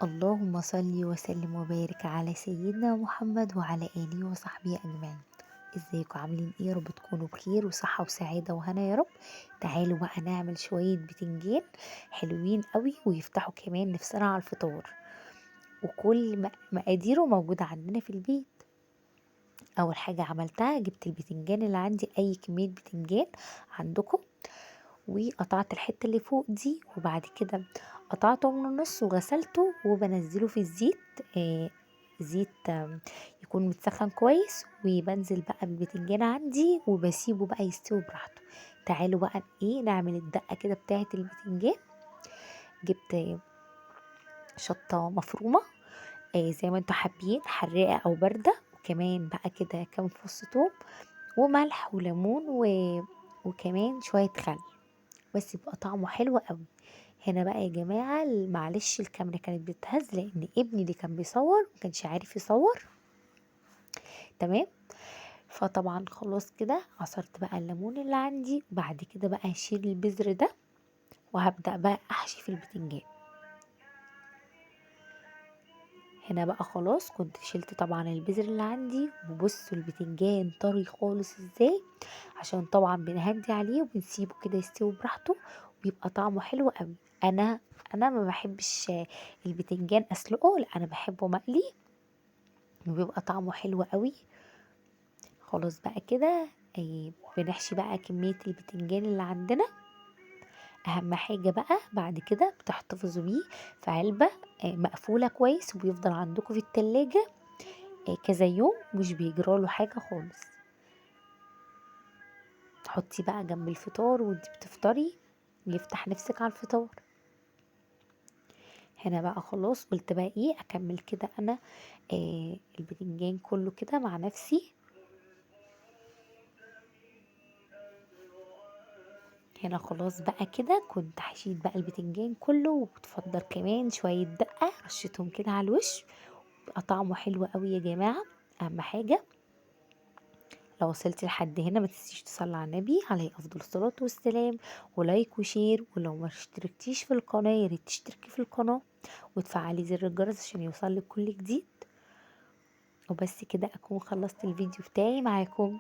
اللهم صل وسلم وبارك على سيدنا محمد وعلى آله وصحبه أجمعين. ازيكم عاملين ايه؟ يا رب تكونوا بخير وصحة وسعادة وهنا يا رب. تعالوا بقى نعمل شوية بتنجان حلوين قوي ويفتحوا كمان نفسنا على الفطار، وكل مقاديره موجودة عندنا في البيت. أول حاجة عملتها جبت البتنجان اللي عندي، أي كمية بتنجان عندكم، وقطعت الحتة اللي فوق دي، وبعد كده قطعته من النص وغسلته وبنزله في الزيت. زيت يكون متسخن كويس، وبنزل بقى بالبتنجان عندي وبسيبه بقى يستوي براحته. تعالوا بقى ايه نعمل الدقة كده بتاعة البتنجان. جبت شطة مفرومة، زي ما انتوا حابين، حراقة او باردة، وكمان بقى كده كام فص توم وملح وليمون وكمان شوية خل، بس يبقى طعمه حلو قوي. هنا بقى يا جماعة معلش الكاميرا كانت بتهز لأن ابني اللي كان بيصور مكانش عارف يصور تمام. فطبعا خلاص كده عصرت بقى الليمون اللي عندي، وبعد كده بقى هشيل البذر ده وهبدأ بقى أحشي في البتنجان. هنا بقى خلاص كنت شلت طبعا البذر اللي عندي، وبصوا البتنجان طري خالص ازاي، عشان طبعا بنهدي عليه وبنسيبه كده يستوي براحته وبيبقى طعمه حلو قوي. انا ما بحبش البتنجان اسلقه، لا انا بحبه مقلي وبيبقى طعمه حلو قوي. خلاص بقى كده بنحشي بقى كمية البتنجان اللي عندنا. اهم حاجة بقى بعد كده بتحتفظوا بيه في علبة مقفولة كويس، وبيفضل عندكم في التلاجة كذا يوم، مش بيجراله حاجة خالص. تحطي بقى جنب الفطار وانتي بتفطري، يفتح نفسك على الفطار. هنا بقى خلاص قلت بقى ايه اكمل كده انا البتنجان كله كده مع نفسي. هنا خلاص بقى كده كنت هشيل بقى البتنجان كله، وبتفضل كمان شوية دقة رشتهم كده على الوش، بيبقى طعمه حلو قوي يا جماعة. اهم حاجة لو وصلتي لحد هنا ما تنسيش تصلي على النبي عليه افضل الصلاة والسلام، ولايك وشير، ولو ما اشتركتيش في القناة يا ريت تشتركي في القناة وتفعلي زر الجرس عشان يوصلك كل جديد. وبس كده اكون خلصت الفيديو بتاعي معاكم.